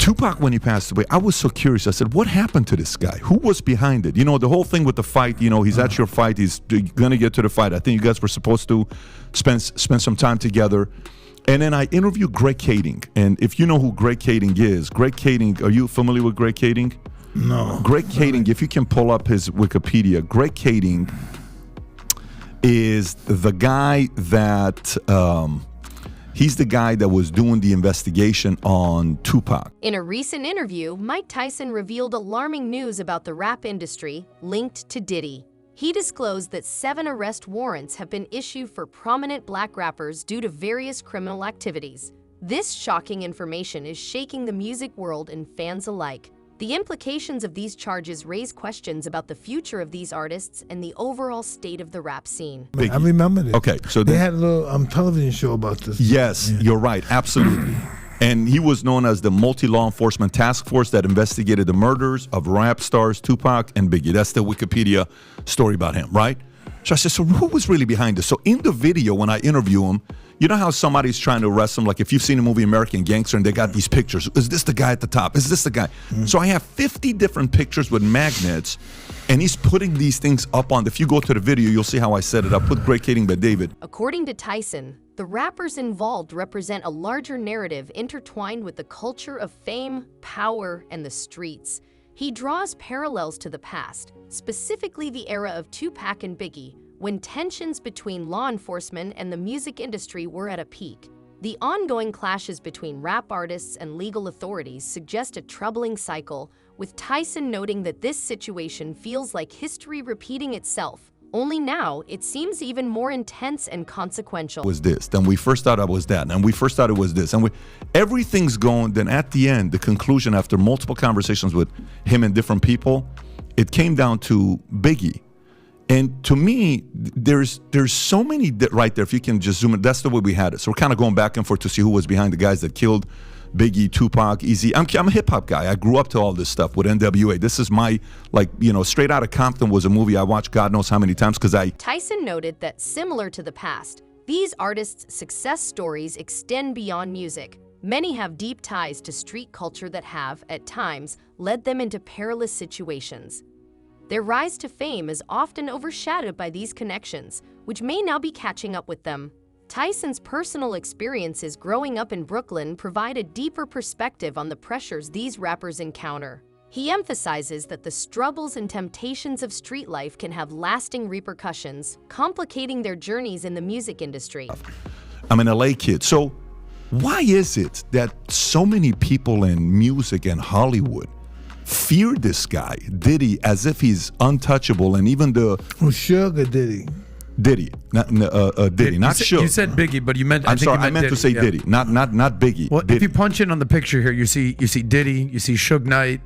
Tupac, when he passed away, I was so curious. I said, what happened to this guy? Who was behind it? You know, the whole thing with the fight, you know, he's at your fight. He's going to get to the fight. I think you guys were supposed to spend some time together. And then I interviewed Greg Kading. And if you know who Greg Kading is, Greg Kading, are you familiar with Greg Kading? No. Greg Kading, if you can pull up his Wikipedia, Greg Kading is the guy that... he's the guy that was doing the investigation on Tupac. In a recent interview, Mike Tyson revealed alarming news about the rap industry linked to Diddy. He disclosed that 7 arrest warrants have been issued for prominent black rappers due to various criminal activities. This shocking information is shaking the music world and fans alike. The implications of these charges raise questions about the future of these artists and the overall state of the rap scene. I remember this. Okay, so they had a little television show about this. Yes, yeah. You're right, absolutely. And he was known as the multi-law enforcement task force that investigated the murders of rap stars Tupac and Biggie. That's the Wikipedia story about him, right? So I said, so who was really behind this? So in the video, when I interview him, you know how somebody's trying to arrest him? Like if you've seen the movie American Gangster and they got these pictures. Is this the guy at the top? Is this the guy? So I have 50 different pictures with magnets, and he's putting these things up on. If you go to the video, you'll see how I set it up. Put Greg Kading by David. According to Tyson, the rappers involved represent a larger narrative intertwined with the culture of fame, power, and the streets. He draws parallels to the past, specifically the era of Tupac and Biggie, when tensions between law enforcement and the music industry were at a peak. The ongoing clashes between rap artists and legal authorities suggest a troubling cycle, with Tyson noting that this situation feels like history repeating itself. Only now, it seems even more intense and consequential. Was this? Then we first thought it was that. And we first thought it was this. And everything's going. Then at the end, the conclusion after multiple conversations with him and different people, it came down to Biggie. And to me, there's so many right there. If you can just zoom in, that's the way we had it. So we're kind of going back and forth to see who was behind the guys that killed Biggie, Tupac, Easy. I'm a hip hop guy. I grew up to all this stuff with NWA. This is my, Straight Outta Compton was a movie I watched God knows how many times because Tyson noted that similar to the past, these artists' success stories extend beyond music. Many have deep ties to street culture that have, at times, led them into perilous situations. Their rise to fame is often overshadowed by these connections, which may now be catching up with them. Tyson's personal experiences growing up in Brooklyn provide a deeper perspective on the pressures these rappers encounter. He emphasizes that the struggles and temptations of street life can have lasting repercussions, complicating their journeys in the music industry. I'm an LA kid, so why is it that so many people in music and Hollywood fear this guy, Diddy, as if he's untouchable, and even the... Well, Sugar Diddy. Diddy, not Diddy, not Suge. You said Biggie, but you meant... I'm sorry, I meant to say Diddy, not Biggie. Well, Diddy. if you punch in on the picture here, you see Diddy, you see Suge Knight,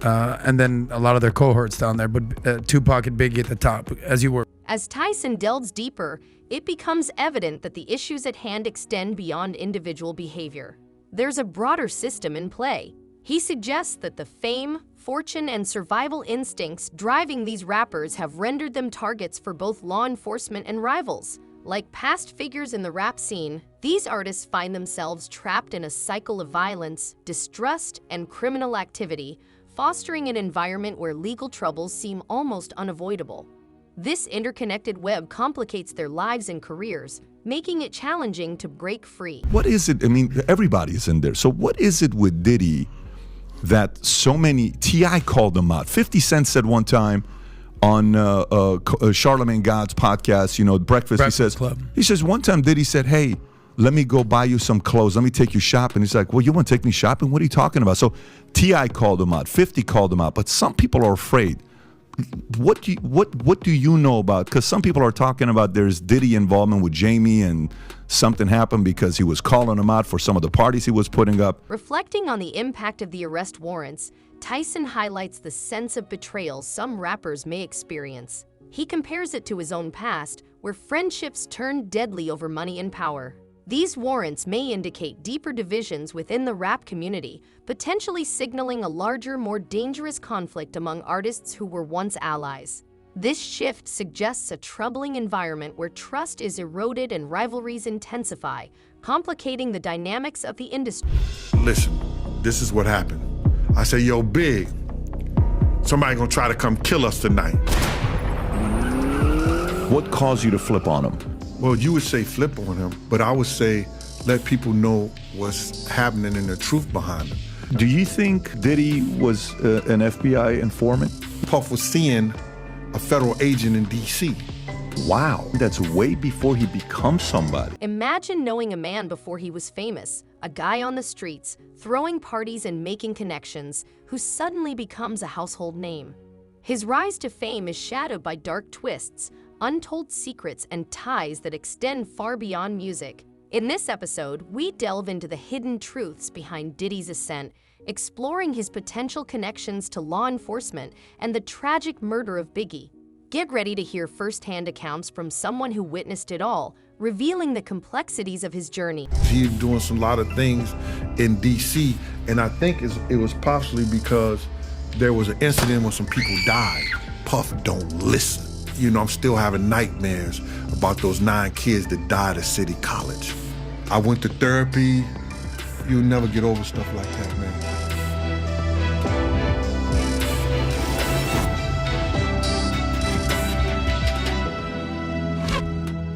and then a lot of their cohorts down there, but Tupac and Biggie at the top, as you were. As Tyson delves deeper, it becomes evident that the issues at hand extend beyond individual behavior. There's a broader system in play. He suggests that the fame, fortune, and survival instincts driving these rappers have rendered them targets for both law enforcement and rivals. Like past figures in the rap scene, these artists find themselves trapped in a cycle of violence, distrust, and criminal activity, fostering an environment where legal troubles seem almost unavoidable. This interconnected web complicates their lives and careers, making it challenging to break free. What is it? I mean, everybody is in there. So what is it with Diddy that so many... T.I. called him out. 50 Cent said one time on Charlemagne God's podcast, Breakfast Club. He says one time Diddy said, hey, let me go buy you some clothes. Let me take you shopping. He's like, well, you want to take me shopping? What are you talking about? So T.I. called him out. 50 called him out. But some people are afraid. What do you know about? Because some people are talking about there's Diddy involvement with Jamie and something happened because he was calling him out for some of the parties he was putting up. Reflecting on the impact of the arrest warrants, Tyson highlights the sense of betrayal some rappers may experience. He compares it to his own past, where friendships turned deadly over money and power. These warrants may indicate deeper divisions within the rap community, potentially signaling a larger, more dangerous conflict among artists who were once allies. This shift suggests a troubling environment where trust is eroded and rivalries intensify, complicating the dynamics of the industry. Listen, this is what happened. I said, yo, Big, somebody gonna try to come kill us tonight. What caused you to flip on him? Well, you would say flip on him, but I would say let people know what's happening and the truth behind it. Do you think Diddy was an FBI informant? Puff was seeing a federal agent in D.C. Wow, that's way before he becomes somebody. Imagine knowing a man before he was famous, a guy on the streets, throwing parties and making connections, who suddenly becomes a household name. His rise to fame is shadowed by dark twists, untold secrets, and ties that extend far beyond music. In this episode, we delve into the hidden truths behind Diddy's ascent, exploring his potential connections to law enforcement and the tragic murder of Biggie. Get ready to hear firsthand accounts from someone who witnessed it all, revealing the complexities of his journey. He's doing some lot of things in D.C., and I think it was possibly because there was an incident when some people died. Puff don't listen. You know, I'm still having nightmares about those 9 kids that died at City College. I went to therapy. You'll never get over stuff like that, man.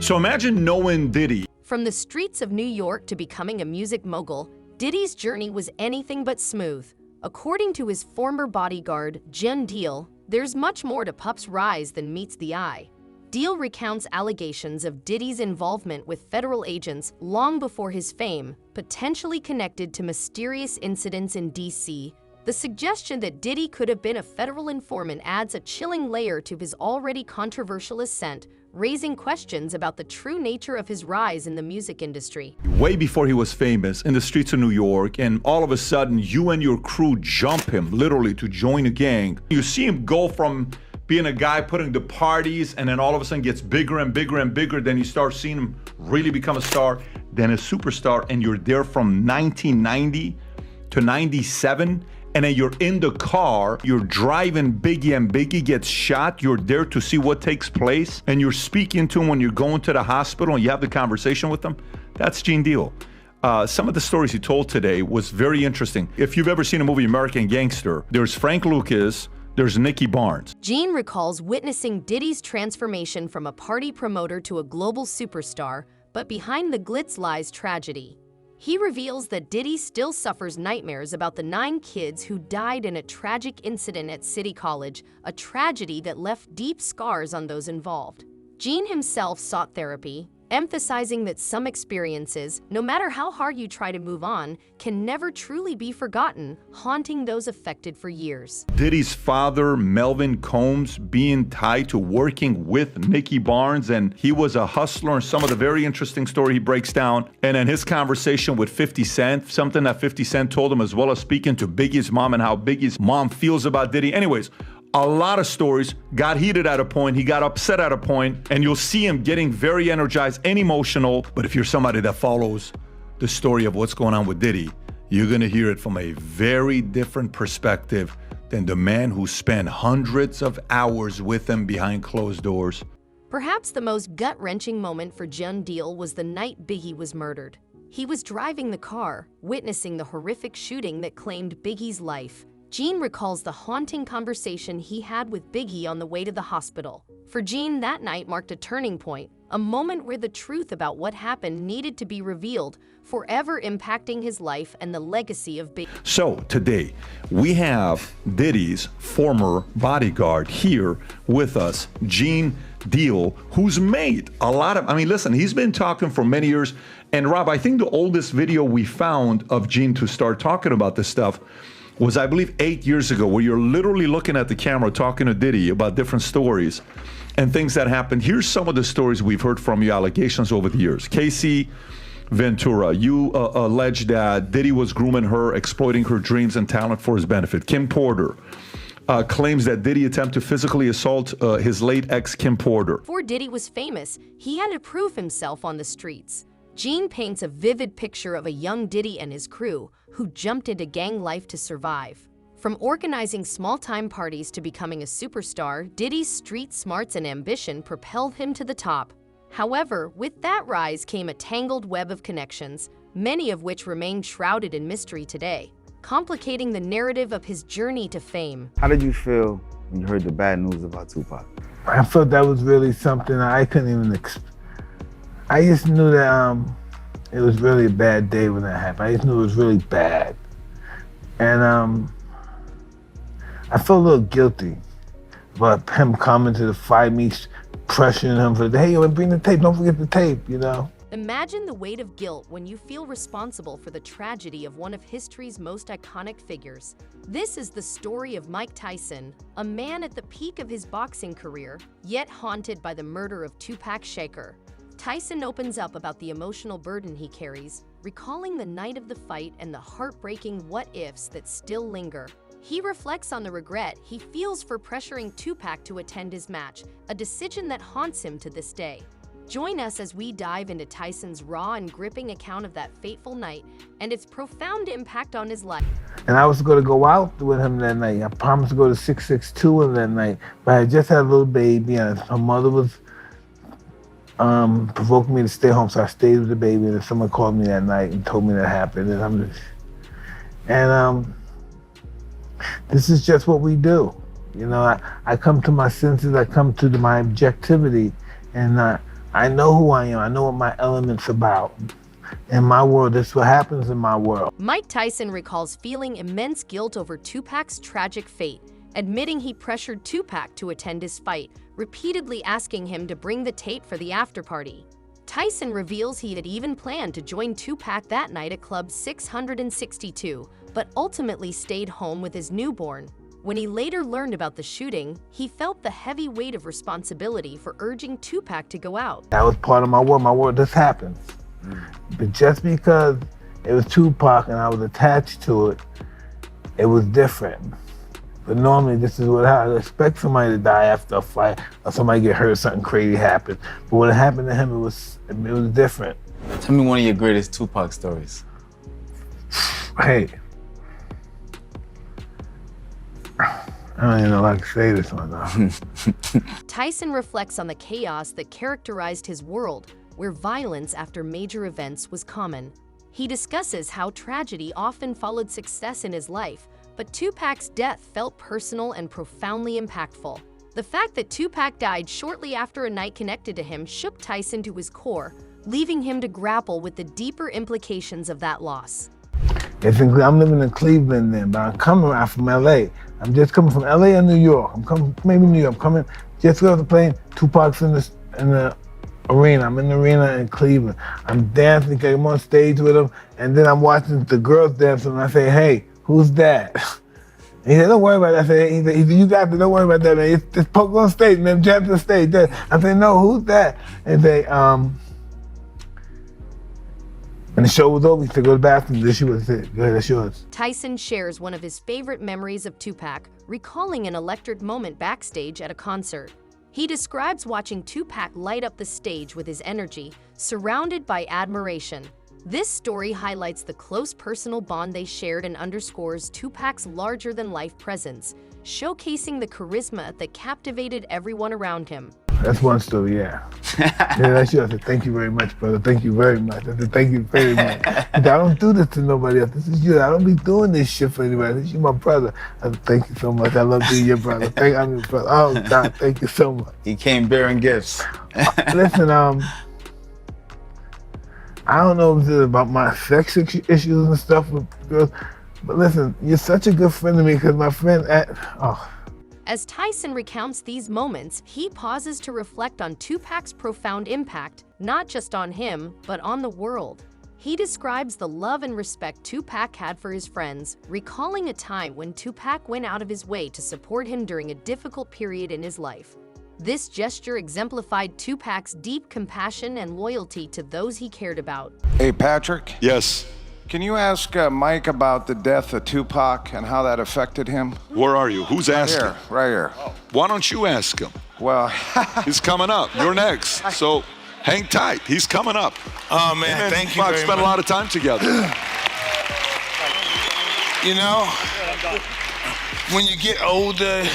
So imagine knowing Diddy. From the streets of New York to becoming a music mogul, Diddy's journey was anything but smooth. According to his former bodyguard, Jen Deal, there's much more to Puff's rise than meets the eye. Deal recounts allegations of Diddy's involvement with federal agents long before his fame, potentially connected to mysterious incidents in D.C. The suggestion that Diddy could have been a federal informant adds a chilling layer to his already controversial ascent, raising questions about the true nature of his rise in the music industry. Way before he was famous in the streets of New York, and all of a sudden you and your crew jump him literally to join a gang. You see him go from being a guy putting the parties, and then all of a sudden gets bigger and bigger and bigger. Then you start seeing him really become a star, then a superstar, and you're there from 1990 to 97. And then you're in the car, you're driving Biggie, and Biggie gets shot. You're there to see what takes place, and you're speaking to him when you're going to the hospital, and you have the conversation with him. That's Gene Deal. Some of the stories he told today was very interesting. If you've ever seen a movie, American Gangster, there's Frank Lucas, there's Nicky Barnes. Gene recalls witnessing Diddy's transformation from a party promoter to a global superstar, but behind the glitz lies tragedy. He reveals that Diddy still suffers nightmares about the 9 kids who died in a tragic incident at City College, a tragedy that left deep scars on those involved. Gene himself sought therapy, emphasizing that some experiences, no matter how hard you try to move on, can never truly be forgotten, haunting those affected for years. Diddy's father, Melvin Combs, being tied to working with Nicky Barnes, and he was a hustler, and some of the very interesting story he breaks down. And then his conversation with 50 Cent, something that 50 Cent told him, as well as speaking to Biggie's mom and how Biggie's mom feels about Diddy. Anyways, a lot of stories, got heated at a point, he got upset at a point, and you'll see him getting very energized and emotional. But if you're somebody that follows the story of what's going on with Diddy, you're gonna hear it from a very different perspective than the man who spent hundreds of hours with him behind closed doors. Perhaps the most gut-wrenching moment for Jen Deal was the night Biggie was murdered. He was driving the car, witnessing the horrific shooting that claimed Biggie's life. Gene recalls the haunting conversation he had with Biggie on the way to the hospital. For Gene, that night marked a turning point, a moment where the truth about what happened needed to be revealed, forever impacting his life and the legacy of Biggie. So today, we have Diddy's former bodyguard here with us, Gene Deal, who's made a lot of, listen, he's been talking for many years. And Rob, I think the oldest video we found of Gene to start talking about this stuff was, I believe, 8 years ago, where you're literally looking at the camera talking to Diddy about different stories and things that happened. Here's some of the stories we've heard from you, allegations over the years. Casey Ventura, you allege that Diddy was grooming her, exploiting her dreams and talent for his benefit. Kim Porter claims that Diddy attempted to physically assault his late ex, Kim Porter. Before Diddy was famous, he had to prove himself on the streets. Gene paints a vivid picture of a young Diddy and his crew who jumped into gang life to survive. From organizing small-time parties to becoming a superstar, Diddy's street smarts and ambition propelled him to the top. However, with that rise came a tangled web of connections, many of which remain shrouded in mystery today. complicating the narrative of his journey to fame. How did you feel when you heard the bad news about Tupac? I felt that was really something I couldn't even I just knew that it was really a bad day when that happened. I just knew it was really bad. And I felt a little guilty about him coming to the fight, me pressuring him for, hey, yo, bring the tape, don't forget the tape, you know? Imagine the weight of guilt when you feel responsible for the tragedy of one of history's most iconic figures. This is the story of Mike Tyson, a man at the peak of his boxing career, yet haunted by the murder of Tupac Shakur. Tyson opens up about the emotional burden he carries, recalling the night of the fight and the heartbreaking what-ifs that still linger. He reflects on the regret he feels for pressuring Tupac to attend his match, a decision that haunts him to this day. Join us as we dive into Tyson's raw and gripping account of that fateful night and its profound impact on his life. And I was going to go out with him that night. I promised to go to 662 with him that night, but I just had a little baby, and her mother was provoking me to stay home, so I stayed with the baby, and someone called me that night and told me that happened. And this is just what we do. You know, I come to my senses, I come to my objectivity, and I know who I am. I know what my element's about. In my world, this is what happens in my world. Mike Tyson recalls feeling immense guilt over Tupac's tragic fate, admitting he pressured Tupac to attend his fight, repeatedly asking him to bring the tape for the after-party. Tyson reveals he had even planned to join Tupac that night at Club 662, but ultimately stayed home with his newborn. When he later learned about the shooting, he felt the heavy weight of responsibility for urging Tupac to go out. That was part of my world. My world, this happens. But just because it was Tupac and I was attached to it, it was different. But normally this is what I expect somebody to die after a fight or somebody get hurt, something crazy happened. But when it happened to him, it was different. Tell me one of your greatest Tupac stories. Hey. I don't even know if I can say this one though. Tyson reflects on the chaos that characterized his world, where violence after major events was common. He discusses how tragedy often followed success in his life, but Tupac's death felt personal and profoundly impactful. The fact that Tupac died shortly after a night connected to him shook Tyson to his core, leaving him to grapple with the deeper implications of that loss. I'm living in Cleveland then, but I'm coming out from LA. I'm just coming from LA or New York. I'm coming, maybe New York. I'm coming, just got off the plane. Tupac's in the arena. I'm in the arena in Cleveland. I'm dancing, I'm on stage with him, and then I'm watching the girls dancing, and I say, hey, who's that? And he said, don't worry about that. I said, he said, you got to, don't worry about that, man. It's Poke on stage, man, jump on stage. I said, no, who's that? And they, and the show was over, he said, go to the bathroom. This she was it. Go ahead, that's yours. Tyson shares one of his favorite memories of Tupac, recalling an electric moment backstage at a concert. He describes watching Tupac light up the stage with his energy, surrounded by admiration. This story highlights the close personal bond they shared and underscores Tupac's larger-than-life presence, showcasing the charisma that captivated everyone around him. That's one story, yeah. Yeah, that's yours. I said, thank you very much, brother. Thank you very much. I said, thank you very much. I don't do this to nobody else. This is you. I don't be doing this shit for anybody. This is my brother. I said, thank you so much. I love being your brother. I'm your brother. Oh, God, thank you so much. He came bearing gifts. Listen, I don't know if this is about my sex issues and stuff with girls, but listen, you're such a good friend to me because my friend As Tyson recounts these moments, he pauses to reflect on Tupac's profound impact, not just on him, but on the world. He describes the love and respect Tupac had for his friends, recalling a time when Tupac went out of his way to support him during a difficult period in his life. This gesture exemplified Tupac's deep compassion and loyalty to those he cared about. Hey, Patrick, Yes. can you ask Mike about the death of Tupac and how that affected him? Where are you? Who's asking? Here, right here. Why don't you ask him? Well, He's coming up. You're next. So hang tight. He's coming up. Oh man, Him and thank you Tupac very spent much. a lot of time together. You know, when you get older,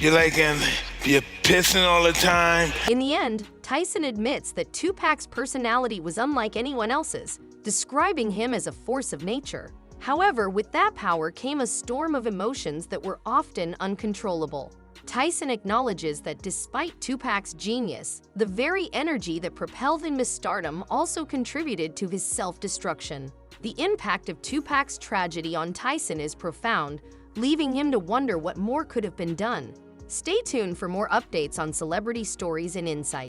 you're pissing all the time. In the end, Tyson admits that Tupac's personality was unlike anyone else's, describing him as a force of nature. However, with that power came a storm of emotions that were often uncontrollable. Tyson acknowledges that despite Tupac's genius, the very energy that propelled him to stardom also contributed to his self-destruction. The impact of Tupac's tragedy on Tyson is profound, leaving him to wonder what more could have been done. Stay tuned for more updates on celebrity stories and insights.